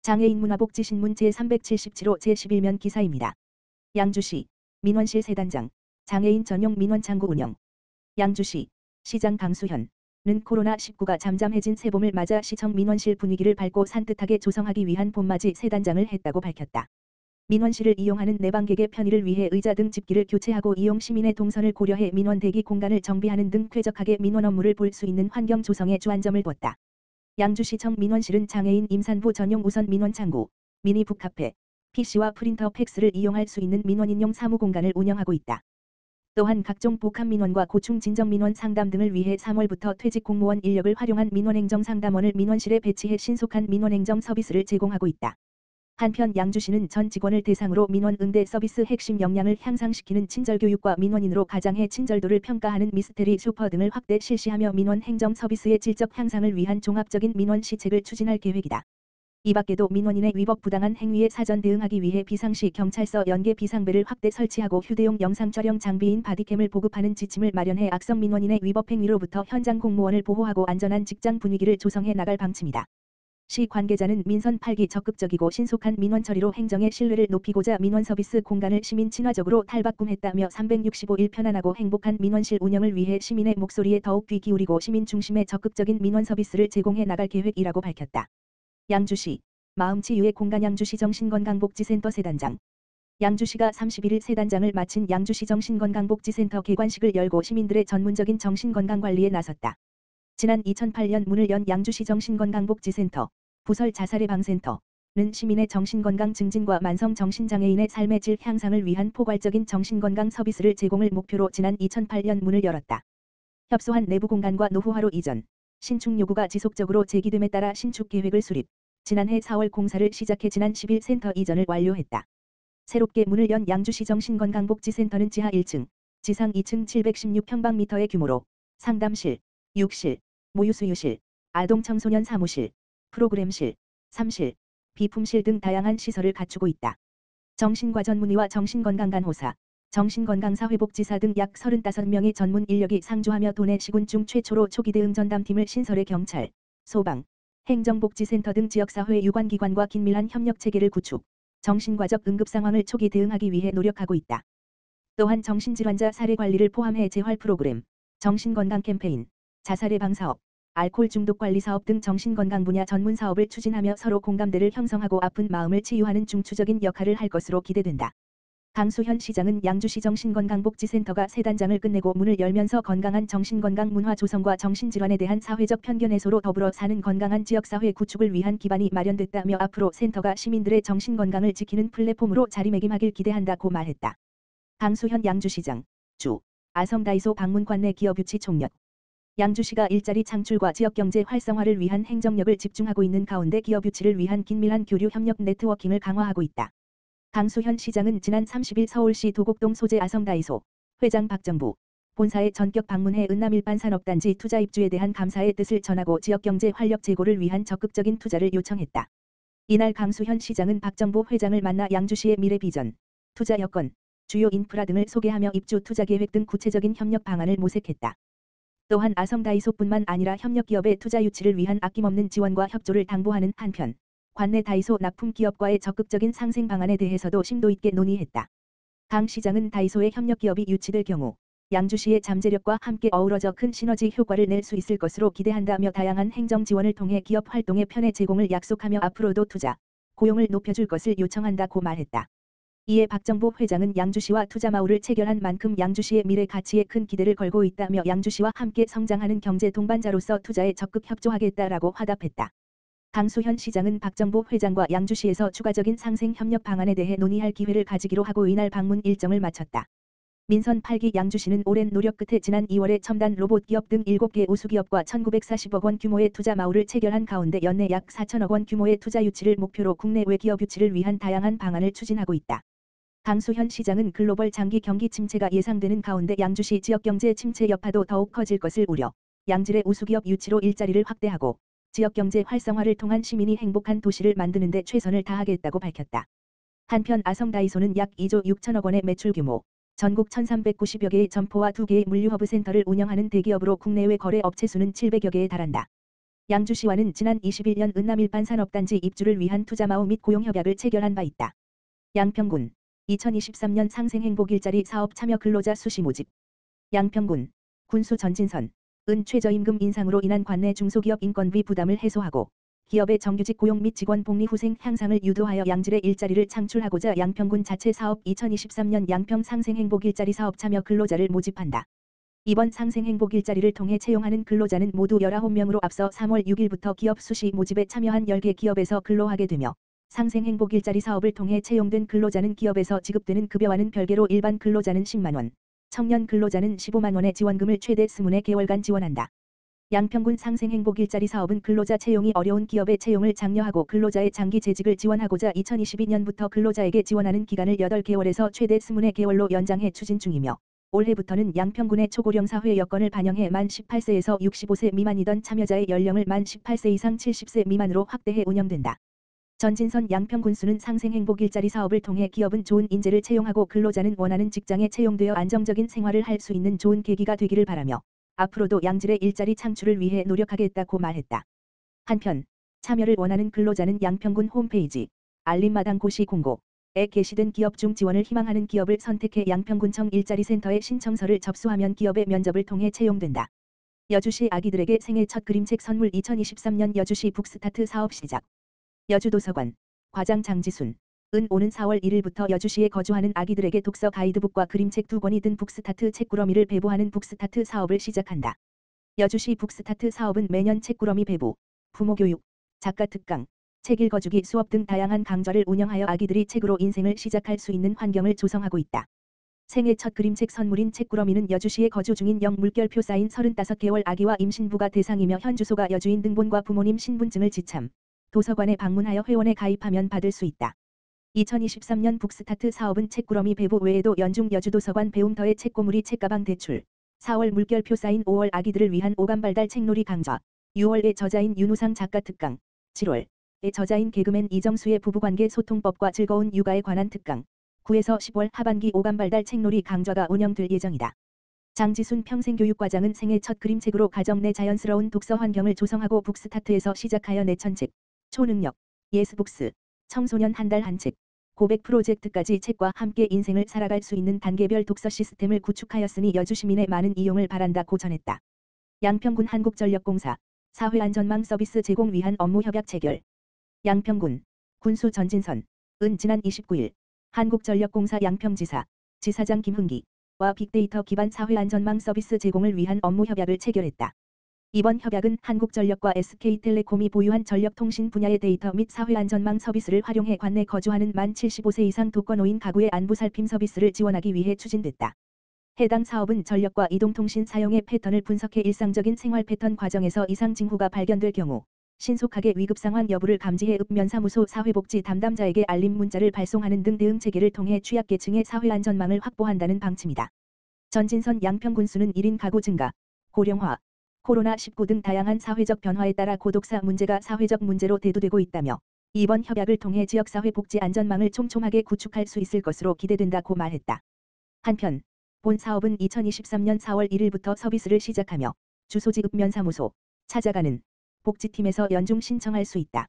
장애인 문화복지신문 제377호 제11면 기사입니다. 양주시 민원실 세단장 장애인 전용 민원창구 운영. 양주시 시장 강수현은 코로나19가 잠잠해진 새봄을 맞아 시청 민원실 분위기를 밝고 산뜻하게 조성하기 위한 봄맞이 세단장을 했다고 밝혔다. 민원실을 이용하는 내방객의 편의를 위해 의자 등 집기를 교체하고 이용 시민의 동선을 고려해 민원 대기 공간을 정비하는 등 쾌적하게 민원 업무를 볼 수 있는 환경 조성에 주안점을 뒀다. 양주시청 민원실은 장애인 임산부 전용 우선 민원 창구, 미니 북카페, PC와 프린터 팩스를 이용할 수 있는 민원인용 사무 공간을 운영하고 있다. 또한 각종 복합 민원과 고충 진정 민원 상담 등을 위해 3월부터 퇴직 공무원 인력을 활용한 민원행정 상담원을 민원실에 배치해 신속한 민원행정 서비스를 제공하고 있다. 한편 양주시는 전 직원을 대상으로 민원 응대 서비스 핵심 역량을 향상시키는 친절교육과 민원인으로 가장해 친절도를 평가하는 미스테리 슈퍼 등을 확대 실시하며 민원 행정 서비스의 질적 향상을 위한 종합적인 민원 시책을 추진할 계획이다. 이 밖에도 민원인의 위법 부당한 행위에 사전 대응하기 위해 비상시 경찰서 연계 비상벨을 확대 설치하고 휴대용 영상 촬영 장비인 바디캠을 보급하는 지침을 마련해 악성 민원인의 위법 행위로부터 현장 공무원을 보호하고 안전한 직장 분위기를 조성해 나갈 방침이다. 시 관계자는 민선 8기 적극적이고 신속한 민원 처리로 행정의 신뢰를 높이고자 민원 서비스 공간을 시민 친화적으로 탈바꿈했다며 365일 편안하고 행복한 민원실 운영을 위해 시민의 목소리에 더욱 귀 기울이고 시민 중심의 적극적인 민원 서비스를 제공해 나갈 계획이라고 밝혔다. 양주시 마음치유의 공간 양주시 정신건강복지센터 세단장. 양주시가 31일 세단장을 마친 양주시 정신건강복지센터 개관식을 열고 시민들의 전문적인 정신건강관리에 나섰다. 지난 2008년 문을 연 양주시 정신건강복지센터, 부설 자살예방센터는 시민의 정신건강 증진과 만성 정신장애인의 삶의 질 향상을 위한 포괄적인 정신건강 서비스를 제공을 목표로 지난 2008년 문을 열었다. 협소한 내부 공간과 노후화로 이전, 신축 요구가 지속적으로 제기됨에 따라 신축 계획을 수립, 지난해 4월 공사를 시작해 지난 10일 센터 이전을 완료했다. 새롭게 문을 연 양주시 정신건강복지센터는 지하 1층, 지상 2층 716평방미터의 규모로 상담실, 욕실, 모유수유실, 아동 청소년 사무실, 프로그램실, 사무실, 비품실 등 다양한 시설을 갖추고 있다. 정신과 전문의와 정신건강간호사, 정신건강사회복지사 등 약 35명의 전문 인력이 상주하며 도내 시군중 최초로 초기 대응 전담팀을 신설해 경찰, 소방, 행정복지센터 등 지역사회 유관기관과 긴밀한 협력 체계를 구축, 정신과적 응급 상황을 초기 대응하기 위해 노력하고 있다. 또한 정신질환자 사례 관리를 포함해 재활 프로그램, 정신건강 캠페인, 자살 예방 사업, 알코올 중독 관리 사업 등 정신건강 분야 전문 사업을 추진하며 서로 공감대를 형성하고 아픈 마음을 치유하는 중추적인 역할을 할 것으로 기대된다. 강수현 시장은 양주시 정신건강복지센터가 세단장을 끝내고 문을 열면서 건강한 정신건강 문화 조성과 정신질환에 대한 사회적 편견 해소로 더불어 사는 건강한 지역사회 구축을 위한 기반이 마련됐다며 앞으로 센터가 시민들의 정신건강을 지키는 플랫폼으로 자리매김하길 기대한다고 말했다. 강수현 양주시장, 주, 아성다이소 방문관 내 기업 유치 총력. 양주시가 일자리 창출과 지역경제 활성화를 위한 행정력을 집중하고 있는 가운데 기업 유치를 위한 긴밀한 교류 협력 네트워킹을 강화하고 있다. 강수현 시장은 지난 30일 서울시 도곡동 소재 아성다이소 회장 박정부 본사에 전격 방문해 은남일반산업단지 투자 입주에 대한 감사의 뜻을 전하고 지역경제 활력 제고를 위한 적극적인 투자를 요청했다. 이날 강수현 시장은 박정부 회장을 만나 양주시의 미래 비전, 투자 여건, 주요 인프라 등을 소개하며 입주 투자 계획 등 구체적인 협력 방안을 모색했다. 또한 아성다이소뿐만 아니라 협력기업의 투자 유치를 위한 아낌없는 지원과 협조를 당부하는 한편 관내 다이소 납품 기업과의 적극적인 상생 방안에 대해서도 심도 있게 논의했다. 강 시장은 다이소의 협력기업이 유치될 경우 양주시의 잠재력과 함께 어우러져 큰 시너지 효과를 낼 수 있을 것으로 기대한다며 다양한 행정 지원을 통해 기업 활동의 편의 제공을 약속하며 앞으로도 투자, 고용을 높여줄 것을 요청한다고 말했다. 이에 박정부 회장은 양주시와 투자마을을 체결한 만큼 양주시의 미래 가치에 큰 기대를 걸고 있다며 양주시와 함께 성장하는 경제 동반자로서 투자에 적극 협조하겠다라고 화답했다. 강수현 시장은 박정부 회장과 양주시에서 추가적인 상생 협력 방안에 대해 논의할 기회를 가지기로 하고 이날 방문 일정을 마쳤다. 민선 8기 양주시는 오랜 노력 끝에 지난 2월에 첨단 로봇 기업 등 7개 우수기업과 1,940억 원 규모의 투자마을을 체결한 가운데 연내 약 4천억 원 규모의 투자 유치를 목표로 국내 외 기업 유치를 위한 다양한 방안을 추진하고 있다. 강수현 시장은 글로벌 장기 경기 침체가 예상되는 가운데 양주시 지역경제 침체 여파도 더욱 커질 것을 우려, 양질의 우수기업 유치로 일자리를 확대하고 지역경제 활성화를 통한 시민이 행복한 도시를 만드는 데 최선을 다하겠다고 밝혔다. 한편 아성다이소는 약 2조 6천억 원의 매출 규모, 전국 1,390여 개의 점포와 2개의 물류허브 센터를 운영하는 대기업으로 국내외 거래 업체 수는 700여 개에 달한다. 양주시와는 지난 21년 은남일반 산업단지 입주를 위한 투자마우 및 고용협약을 체결한 바 있다. 양평군 2023년 상생행복일자리 사업 참여 근로자 수시 모집. 양평군 군수 전진선 은 최저임금 인상으로 인한 관내 중소기업 인건비 부담을 해소하고 기업의 정규직 고용 및 직원 복리 후생 향상을 유도하여 양질의 일자리를 창출하고자 양평군 자체 사업 2023년 양평 상생행복일자리 사업 참여 근로자를 모집한다. 이번 상생행복일자리를 통해 채용하는 근로자는 모두 19명으로 앞서 3월 6일부터 기업 수시 모집에 참여한 10개 기업에서 근로하게 되며 상생행복일자리 사업을 통해 채용된 근로자는 기업에서 지급되는 급여와는 별개로 일반 근로자는 10만원, 청년 근로자는 15만원의 지원금을 최대 24개월간 지원한다. 양평군 상생행복일자리 사업은 근로자 채용이 어려운 기업의 채용을 장려하고 근로자의 장기 재직을 지원하고자 2022년부터 근로자에게 지원하는 기간을 8개월에서 최대 24개월로 연장해 추진 중이며 올해부터는 양평군의 초고령 사회 여건을 반영해 만 18세에서 65세 미만이던 참여자의 연령을 만 18세 이상 70세 미만으로 확대해 운영된다. 전진선 양평군수는 상생행복일자리 사업을 통해 기업은 좋은 인재를 채용하고 근로자는 원하는 직장에 채용되어 안정적인 생활을 할 수 있는 좋은 계기가 되기를 바라며 앞으로도 양질의 일자리 창출을 위해 노력하겠다고 말했다. 한편 참여를 원하는 근로자는 양평군 홈페이지 알림마당 고시 공고에 게시된 기업 중 지원을 희망하는 기업을 선택해 양평군청 일자리센터에 신청서를 접수하면 기업의 면접을 통해 채용된다. 여주시 아기들에게 생애 첫 그림책 선물 2023년 여주시 북스타트 사업 시작. 여주도서관 과장 장지순 은 오는 4월 1일부터 여주시에 거주하는 아기들에게 독서 가이드북과 그림책 2권이 든 북스타트 책꾸러미를 배부하는 북스타트 사업을 시작한다. 여주시 북스타트 사업은 매년 책꾸러미 배부, 부모교육, 작가 특강, 책 읽어주기 수업 등 다양한 강좌를 운영하여 아기들이 책으로 인생을 시작할 수 있는 환경을 조성하고 있다. 생애 첫 그림책 선물인 책꾸러미는 여주시에 거주 중인 영 물결표 쌓인 35개월 아기와 임신부가 대상이며 현 주소가 여주인 등본과 부모님 신분증을 지참, 도서관에 방문하여 회원에 가입하면 받을 수 있다. 2023년 북스타트 사업은 책꾸러미 배부 외에도 연중 여주도서관 배움터의 책고무리 책가방 대출, 4월 물결표 쌓인 5월 아기들을 위한 오감발달 책놀이 강좌, 6월에 저자인 윤우상 작가 특강, 7월에 저자인 개그맨 이정수의 부부관계 소통법과 즐거운 육아에 관한 특강, 9에서 10월 하반기 오감발달 책놀이 강좌가 운영될 예정이다. 장지순 평생교육과장은 생애 첫 그림책으로 가정 내 자연스러운 독서 환경을 조성하고 북스타트에서 시작하여 내천책, 초능력, 예스북스, 청소년 한 달 한 책, 고백 프로젝트까지 책과 함께 인생을 살아갈 수 있는 단계별 독서 시스템을 구축하였으니 여주 시민의 많은 이용을 바란다고 전했다. 양평군 한국전력공사 사회안전망 서비스 제공 위한 업무 협약 체결. 양평군 군수 전진선 은 지난 29일 한국전력공사 양평지사 지사장 김흥기와 빅데이터 기반 사회안전망 서비스 제공을 위한 업무 협약을 체결했다. 이번 협약은 한국전력과 SK텔레콤이 보유한 전력통신 분야의 데이터 및 사회안전망 서비스를 활용해 관내 거주하는 만 75세 이상 독거노인 가구의 안부 살핌 서비스를 지원하기 위해 추진됐다. 해당 사업은 전력과 이동통신 사용의 패턴을 분석해 일상적인 생활 패턴 과정에서 이상 징후가 발견될 경우 신속하게 위급상황 여부를 감지해 읍면사무소 사회복지 담당자에게 알림 문자를 발송하는 등 대응 체계를 통해 취약계층의 사회안전망을 확보한다는 방침이다. 전진선 양평군수는 1인 가구 증가, 고령화, 코로나19 등 다양한 사회적 변화에 따라 고독사 문제가 사회적 문제로 대두되고 있다며 이번 협약을 통해 지역사회 복지 안전망을 촘촘하게 구축할 수 있을 것으로 기대된다고 말했다. 한편 본 사업은 2023년 4월 1일부터 서비스를 시작하며 주소지 읍면사무소 찾아가는 복지팀에서 연중 신청할 수 있다.